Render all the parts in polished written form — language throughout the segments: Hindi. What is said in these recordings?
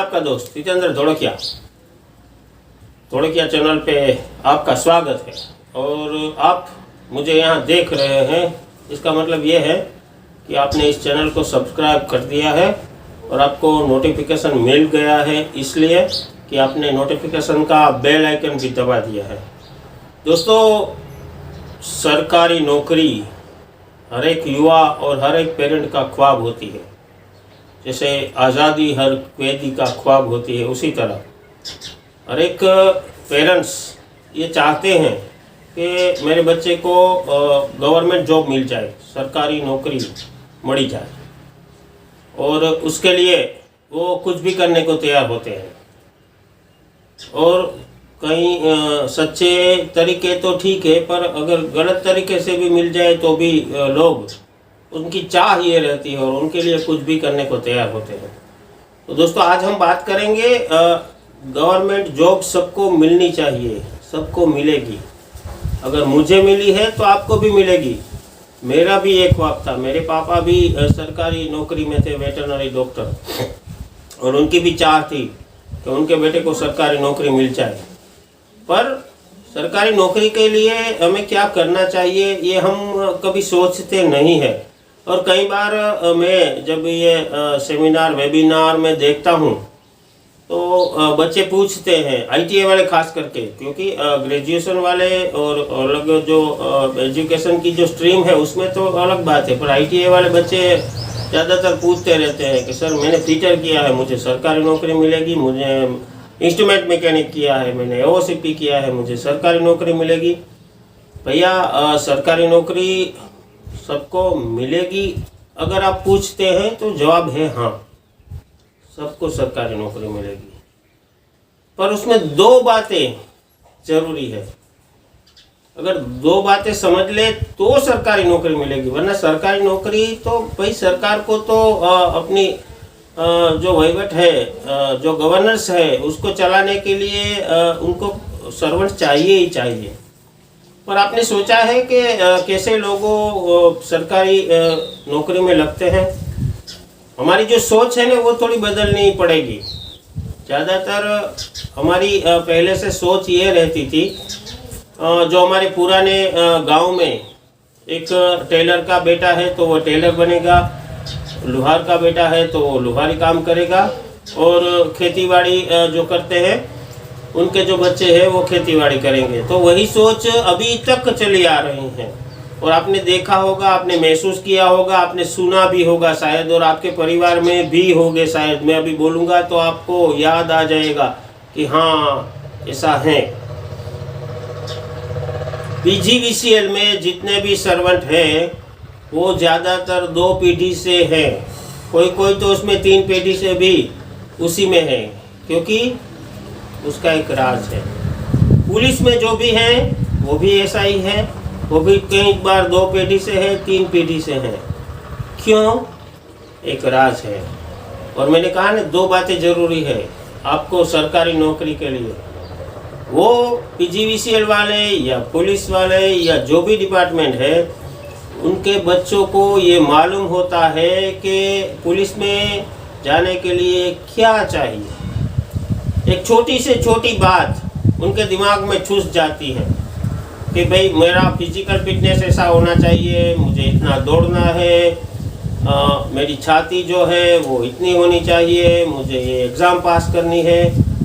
आपका दोस्त जितेंद्र धोड़किया चैनल पे आपका स्वागत है। और आप मुझे यहाँ देख रहे हैं, इसका मतलब ये है कि आपने इस चैनल को सब्सक्राइब कर दिया है और आपको नोटिफिकेशन मिल गया है, इसलिए कि आपने नोटिफिकेशन का बेल आइकन भी दबा दिया है। दोस्तों, सरकारी नौकरी हर एक युवा और हर एक पेरेंट का ख्वाब होती है। जैसे आज़ादी हर कैदी का ख्वाब होती है, उसी तरह हर एक पेरेंट्स ये चाहते हैं कि मेरे बच्चे को गवर्नमेंट जॉब मिल जाए, सरकारी नौकरी मिल जाए, और उसके लिए वो कुछ भी करने को तैयार होते हैं। और कहीं सच्चे तरीके तो ठीक है, पर अगर गलत तरीके से भी मिल जाए तो भी लोग उनकी चाह ये रहती है और उनके लिए कुछ भी करने को तैयार होते हैं। तो दोस्तों, आज हम बात करेंगे गवर्नमेंट जॉब सबको मिलनी चाहिए, सबको मिलेगी। अगर मुझे मिली है तो आपको भी मिलेगी। मेरा भी एक ख्वाब था, मेरे पापा भी सरकारी नौकरी में थे, वेटरनरी डॉक्टर, और उनकी भी चाह थी कि उनके बेटे को सरकारी नौकरी मिल जाए। पर सरकारी नौकरी के लिए हमें क्या करना चाहिए ये हम कभी सोचते नहीं है। और कई बार मैं जब ये सेमिनार वेबिनार में देखता हूँ तो बच्चे पूछते हैं, आईटीआई वाले खास करके, क्योंकि ग्रेजुएशन वाले और अलग जो एजुकेशन की जो स्ट्रीम है उसमें तो अलग बात है, पर आईटीआई वाले बच्चे ज़्यादातर पूछते रहते हैं कि सर मैंने फिटर किया है, मुझे सरकारी नौकरी मिलेगी, मुझे इंस्ट्रूमेंट मैकेनिक किया है, मैंने एओसीपी किया है, मुझे सरकारी नौकरी मिलेगी। भैया, सरकारी नौकरी सबको मिलेगी अगर आप पूछते हैं तो जवाब है हाँ, सबको सरकारी नौकरी मिलेगी। पर उसमें दो बातें जरूरी है। अगर दो बातें समझ ले तो सरकारी नौकरी मिलेगी, वरना सरकारी नौकरी तो भाई सरकार को तो अपनी जो वहीवट है, जो गवर्नेंस है, उसको चलाने के लिए उनको सर्वेंट चाहिए ही चाहिए। पर आपने सोचा है कि कैसे लोगों सरकारी नौकरी में लगते हैं? हमारी जो सोच है ना वो थोड़ी बदलनी पड़ेगी। ज़्यादातर हमारी पहले से सोच ये रहती थी, जो हमारे पुराने गांव में एक टेलर का बेटा है तो वो टेलर बनेगा, लुहार का बेटा है तो वो लुहारी काम करेगा, और खेतीबाड़ी जो करते हैं उनके जो बच्चे हैं वो खेतीबाड़ी करेंगे। तो वही सोच अभी तक चली आ रही है। और आपने देखा होगा, आपने महसूस किया होगा, आपने सुना भी होगा शायद, और आपके परिवार में भी होंगे शायद। मैं अभी बोलूँगा तो आपको याद आ जाएगा कि हाँ ऐसा है। पीजीवीसीएल में जितने भी सर्वेंट हैं वो ज़्यादातर 2 पीढ़ी से हैं, कोई कोई तो उसमें 3 पीढ़ी से भी उसी में है, क्योंकि उसका एक राज है। पुलिस में जो भी है वो भी ऐसा ही है, वो भी कई बार 2 पीढ़ी से है, 3 पीढ़ी से है। क्यों? एक राज है। और मैंने कहा ना, 2 बातें जरूरी है आपको सरकारी नौकरी के लिए। वो पीजीवीसीएल वाले या पुलिस वाले या जो भी डिपार्टमेंट है, उनके बच्चों को ये मालूम होता है कि पुलिस में जाने के लिए क्या चाहिए। एक छोटी से छोटी बात उनके दिमाग में ठूस जाती है कि भाई मेरा फिजिकल फिटनेस ऐसा होना चाहिए, मुझे इतना दौड़ना है, मेरी छाती जो है वो इतनी होनी चाहिए, मुझे ये एग्ज़ाम पास करनी है।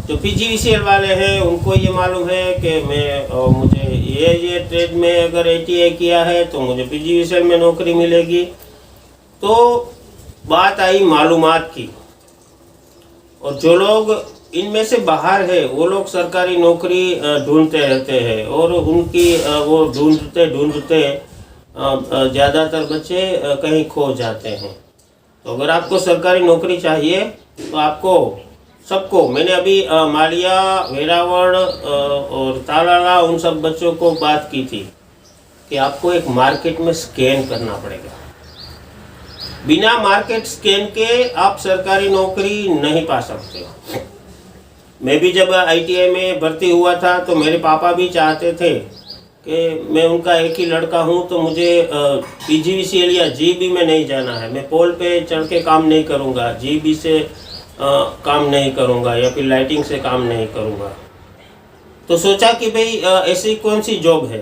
जो पीजीवीसीएल वाले हैं उनको ये मालूम है कि मुझे ये ट्रेड में अगर आईटीआई किया है तो मुझे पीजीवीसीएल में नौकरी मिलेगी। तो बात आई मालूमात की, और जो लोग इनमें से बाहर है वो लोग सरकारी नौकरी ढूंढते रहते हैं, और उनकी वो ढूंढते ज़्यादातर बच्चे कहीं खो जाते हैं। तो अगर आपको सरकारी नौकरी चाहिए तो आपको सबको, मैंने अभी मालिया, वेरावल और तालाला उन सब बच्चों को बात की थी कि आपको एक मार्केट में स्कैन करना पड़ेगा। बिना मार्केट स्कैन के आप सरकारी नौकरी नहीं पा सकते। मैं भी जब आईटीआई में भर्ती हुआ था तो मेरे पापा भी चाहते थे कि मैं उनका एक ही लड़का हूं, तो मुझे पीजीवीसीएल या जीबी में नहीं जाना है, मैं पोल पे चढ़ के काम नहीं करूंगा, जीबी से काम नहीं करूँगा या फिर लाइटिंग से काम नहीं करूँगा। तो सोचा कि भाई ऐसी कौन सी जॉब है,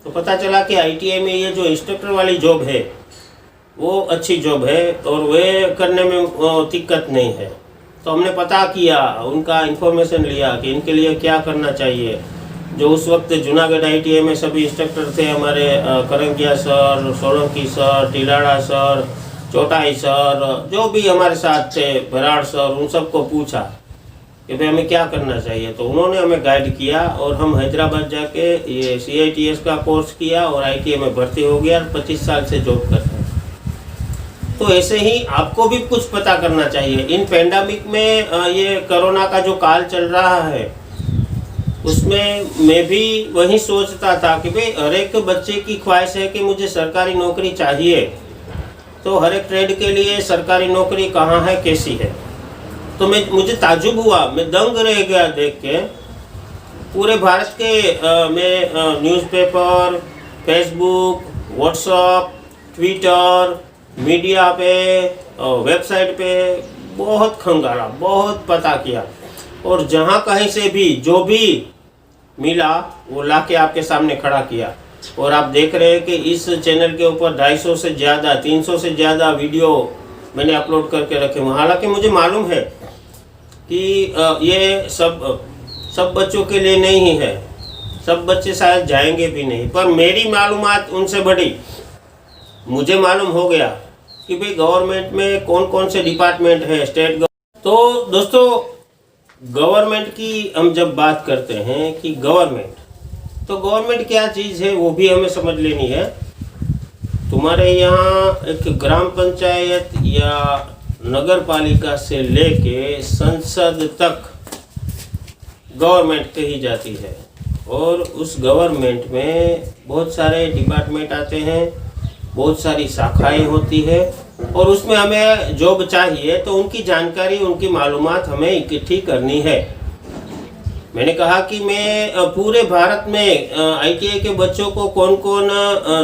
तो पता चला कि ITI में ये जो इंस्ट्रक्टर वाली जॉब है वो अच्छी जॉब है और वे करने में दिक्कत नहीं है। तो हमने पता किया, उनका इन्फॉर्मेशन लिया कि इनके लिए क्या करना चाहिए। जो उस वक्त जूनागढ़ ITI में सभी इंस्ट्रक्टर थे हमारे, Karangiya sir, Solanki sir, Tilada sir, Chautai sir, जो भी हमारे साथ थे, बराड़ सर, उन सबको पूछा कि भाई हमें क्या करना चाहिए। तो उन्होंने हमें गाइड किया और हम हैदराबाद जाके ये CITS का कोर्स किया और ITI में भर्ती हो गया और 25 साल से जॉब करते हैं। तो ऐसे ही आपको भी कुछ पता करना चाहिए। इन पेंडेमिक में ये कोरोना का जो काल चल रहा है उसमें मैं भी वही सोचता था कि भाई हर एक बच्चे की ख्वाहिश है कि मुझे सरकारी नौकरी चाहिए। तो हर एक ट्रेड के लिए सरकारी नौकरी कहाँ है, कैसी है। तो मुझे ताज्जुब हुआ, मैं दंग रह गया देख के। पूरे भारत के मैं newspaper, Facebook, WhatsApp, Twitter, media पे, वेबसाइट पे बहुत खंगाला, बहुत पता किया और जहाँ कहीं से भी जो भी मिला वो लाके आपके सामने खड़ा किया। और आप देख रहे हैं कि इस चैनल के ऊपर 250 से ज़्यादा, 300 से ज़्यादा वीडियो मैंने अपलोड करके रखे हुए। हालांकि मुझे मालूम है कि ये सब बच्चों के लिए नहीं है, सब बच्चे शायद जाएंगे भी नहीं, पर मेरी मालूमात उनसे बढ़ी। मुझे मालूम हो गया कि भाई गवर्नमेंट में कौन कौन से डिपार्टमेंट है, स्टेट गवर्नमेंट। तो दोस्तों, गवर्नमेंट की हम जब बात करते हैं कि तो गवर्नमेंट क्या चीज़ है वो भी हमें समझ लेनी है। तुम्हारे यहाँ एक ग्राम पंचायत या नगर पालिका से लेके संसद तक गवर्नमेंट कही जाती है और उस गवर्नमेंट में बहुत सारे डिपार्टमेंट आते हैं, बहुत सारी शाखाएं होती है और उसमें हमें जॉब चाहिए तो उनकी जानकारी, उनकी मालूमात हमें इकट्ठी करनी है। मैंने कहा कि मैं पूरे भारत में ITI के बच्चों को कौन कौन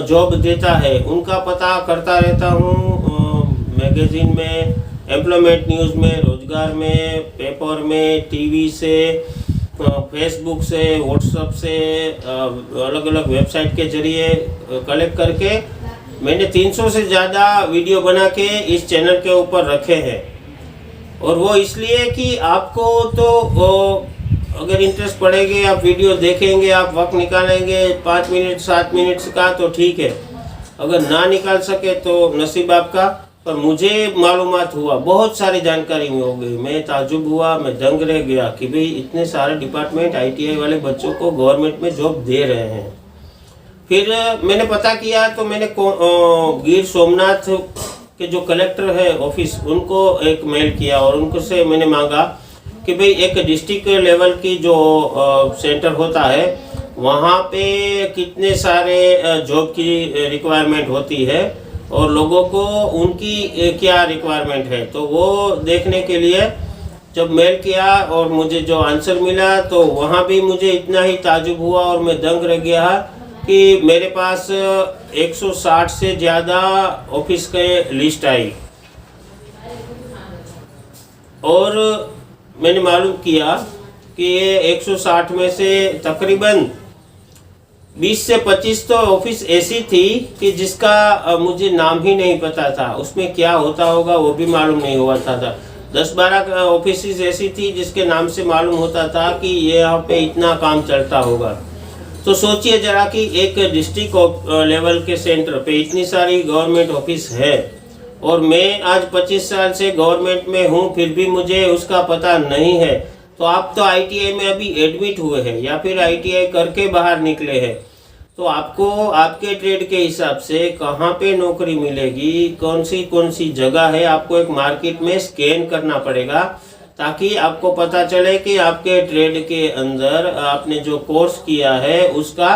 जॉब देता है उनका पता करता रहता हूँ। मैगजीन में, एम्प्लॉयमेंट न्यूज़ में, रोजगार में, पेपर में, टीवी से, फेसबुक से, व्हाट्सएप से, अलग अलग वेबसाइट के जरिए कलेक्ट करके मैंने 300 से ज़्यादा वीडियो बना के इस चैनल के ऊपर रखे हैं। और वो इसलिए कि आपको तो अगर इंटरेस्ट पड़ेगा, आप वीडियो देखेंगे, आप वक्त निकालेंगे 5 मिनट 7 मिनट का तो ठीक है, अगर ना निकाल सके तो नसीब आपका। पर मुझे मालूमात हुआ, बहुत सारी जानकारी में हो गई। मैं ताज्जुब हुआ, मैं दंग रह गया कि भाई इतने सारे डिपार्टमेंट ITI वाले बच्चों को गवर्नमेंट में जॉब दे रहे हैं। फिर मैंने पता किया तो मैंने गिर सोमनाथ के जो कलेक्टर है ऑफिस, उनको एक मेल किया और उनको से मैंने मांगा कि भाई एक डिस्ट्रिक्ट लेवल की जो सेंटर होता है वहाँ पे कितने सारे जॉब की रिक्वायरमेंट होती है और लोगों को उनकी क्या रिक्वायरमेंट है। तो वो देखने के लिए जब मेल किया और मुझे जो आंसर मिला तो वहाँ भी मुझे इतना ही ताजुब हुआ और मैं दंग रह गया कि मेरे पास 160 से ज़्यादा ऑफिस के लिस्ट आई और मैंने मालूम किया कि ये 160 में से तकरीबन 20 से 25 तो ऑफिस ऐसी थी कि जिसका मुझे नाम ही नहीं पता था, उसमें क्या होता होगा वो भी मालूम नहीं हुआ था। 10-12 ऑफिस ऐसी थी जिसके नाम से मालूम होता था कि ये यहाँ पे इतना काम चलता होगा। तो सोचिए जरा कि एक डिस्ट्रिक्ट लेवल के सेंटर पे इतनी सारी गवर्नमेंट ऑफिस है और मैं आज 25 साल से गवर्नमेंट में हूँ, फिर भी मुझे उसका पता नहीं है। तो आप तो ITI में अभी एडमिट हुए हैं या फिर ITI करके बाहर निकले हैं, तो आपको आपके ट्रेड के हिसाब से कहाँ पे नौकरी मिलेगी, कौन सी जगह है, आपको एक मार्केट में स्कैन करना पड़ेगा ताकि आपको पता चले कि आपके ट्रेड के अंदर आपने जो कोर्स किया है उसका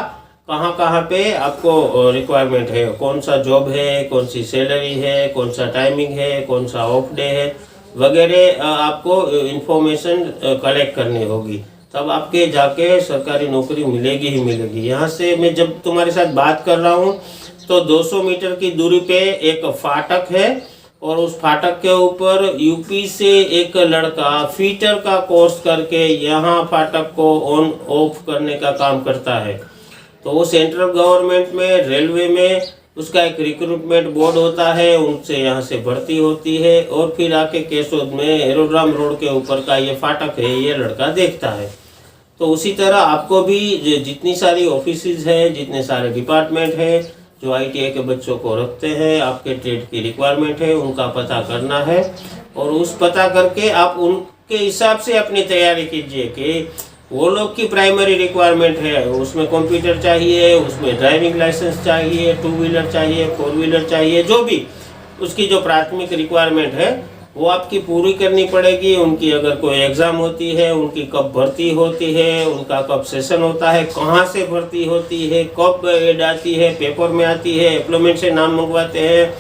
कहाँ पे आपको रिक्वायरमेंट है, कौन सा जॉब है, कौन सी सैलरी है, कौन सा टाइमिंग है, कौन सा ऑफ डे है वगैरह आपको इंफॉर्मेशन कलेक्ट करनी होगी, तब आपके जाके सरकारी नौकरी मिलेगी ही मिलेगी। यहाँ से मैं जब तुम्हारे साथ बात कर रहा हूँ तो 200 मीटर की दूरी पे एक फाटक है और उस फाटक के ऊपर यूपी से एक लड़का फीटर का कोर्स करके यहाँ फाटक को ऑन ऑफ करने का काम करता है। तो वो सेंट्रल गवर्नमेंट में, रेलवे में उसका एक रिक्रूटमेंट बोर्ड होता है, उनसे यहाँ से भर्ती होती है और फिर आके केशोद में एरोड्राम रोड के ऊपर का ये फाटक है, ये लड़का देखता है। तो उसी तरह आपको भी जितनी सारी ऑफिसेज है, जितने सारे डिपार्टमेंट है जो ITI के बच्चों को रखते हैं, आपके ट्रेड की रिक्वायरमेंट है, उनका पता करना है और उस पता करके आप उनके हिसाब से अपनी तैयारी कीजिए कि वो लोग की प्राइमरी रिक्वायरमेंट है, उसमें कंप्यूटर चाहिए, उसमें ड्राइविंग लाइसेंस चाहिए, 2 व्हीलर चाहिए, 4 व्हीलर चाहिए, जो भी उसकी जो प्राथमिक रिक्वायरमेंट है वो आपकी पूरी करनी पड़ेगी। उनकी अगर कोई एग्ज़ाम होती है, उनकी कब भर्ती होती है, उनका कब सेशन होता है, कहाँ से भर्ती होती है, कब एड आती है, पेपर में आती है, एम्प्लॉयमेंट से नाम मंगवाते हैं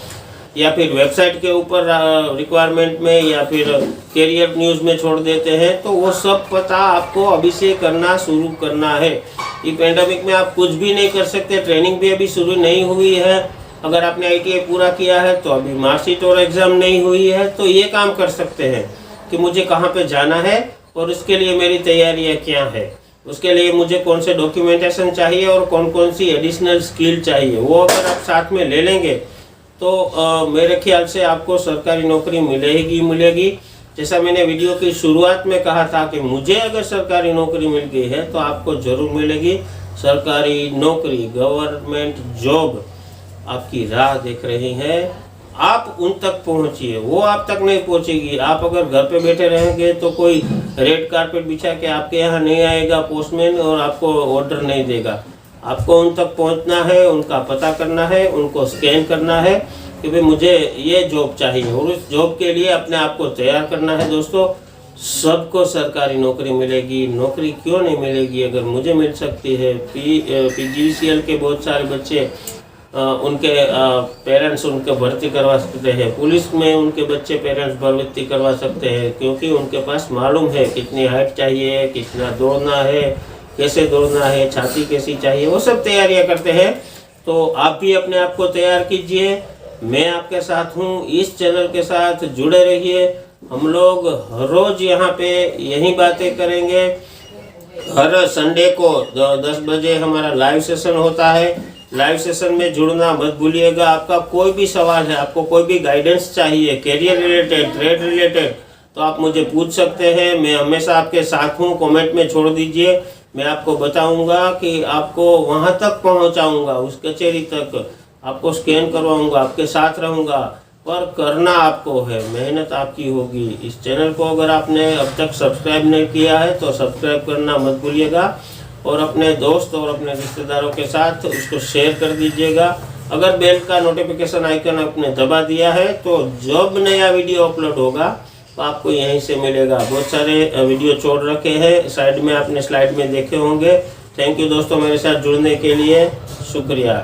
या फिर वेबसाइट के ऊपर रिक्वायरमेंट में या फिर कैरियर न्यूज़ में छोड़ देते हैं, तो वो सब पता आपको अभी से करना शुरू करना है। ये पेंडेमिक में आप कुछ भी नहीं कर सकते, ट्रेनिंग भी अभी शुरू नहीं हुई है। अगर आपने ITI पूरा किया है तो अभी मार्कशीट और एग्ज़ाम नहीं हुई है, तो ये काम कर सकते हैं कि मुझे कहाँ पे जाना है और उसके लिए मेरी तैयारियाँ क्या है, उसके लिए मुझे कौन से डॉक्यूमेंटेशन चाहिए और कौन कौन सी एडिशनल स्किल चाहिए, वो अगर आप साथ में ले लेंगे तो मेरे ख्याल से आपको सरकारी नौकरी मिलेगी। जैसा मैंने वीडियो की शुरुआत में कहा था कि मुझे अगर सरकारी नौकरी मिल गई है तो आपको ज़रूर मिलेगी। सरकारी नौकरी, गवर्नमेंट जॉब आपकी राह देख रही है, आप उन तक पहुंचिए, वो आप तक नहीं पहुंचेगी। आप अगर घर पे बैठे रहेंगे तो कोई रेड कारपेट बिछा के आपके यहाँ नहीं आएगा पोस्टमैन और आपको ऑर्डर नहीं देगा। आपको उन तक पहुंचना है, उनका पता करना है, उनको स्कैन करना है कि भाई मुझे ये जॉब चाहिए और उस जॉब के लिए अपने आप को तैयार करना है। दोस्तों, सबको सरकारी नौकरी मिलेगी, नौकरी क्यों नहीं मिलेगी? अगर मुझे मिल सकती है, PGCL के बहुत सारे बच्चे उनके पेरेंट्स उनके भर्ती करवा सकते हैं, पुलिस में उनके बच्चे पेरेंट्स भर्ती करवा सकते हैं, क्योंकि उनके पास मालूम है कितनी हाइट चाहिए, कितना दौड़ना है, कैसे दौड़ना है, छाती कैसी चाहिए, वो सब तैयारियां करते हैं। तो आप भी अपने आप को तैयार कीजिए, मैं आपके साथ हूँ, इस चैनल के साथ जुड़े रहिए। हम लोग हर रोज़ यहाँ पे यही बातें करेंगे। हर संडे को 10 बजे हमारा लाइव सेशन होता है। लाइव सेशन में जुड़ना मत भूलिएगा। आपका कोई भी सवाल है, आपको कोई भी गाइडेंस चाहिए, कैरियर रिलेटेड, ट्रेड रिलेटेड, तो आप मुझे पूछ सकते हैं। मैं हमेशा आपके साथ हूँ। कमेंट में छोड़ दीजिए, मैं आपको बताऊंगा कि आपको वहाँ तक पहुँचाऊँगा, उस कचहरी तक आपको स्कैन करवाऊँगा, आपके साथ रहूँगा। पर करना आपको है, मेहनत आपकी होगी। इस चैनल को अगर आपने अब तक सब्सक्राइब नहीं किया है तो सब्सक्राइब करना मत भूलिएगा और अपने दोस्त और अपने रिश्तेदारों के साथ उसको शेयर कर दीजिएगा। अगर बेल का नोटिफिकेशन आइकन आपने दबा दिया है तो जब नया वीडियो अपलोड होगा तो आपको यहीं से मिलेगा। बहुत सारे वीडियो छोड़ रखे हैं, साइड में आपने स्लाइड में देखे होंगे। थैंक यू दोस्तों, मेरे साथ जुड़ने के लिए शुक्रिया।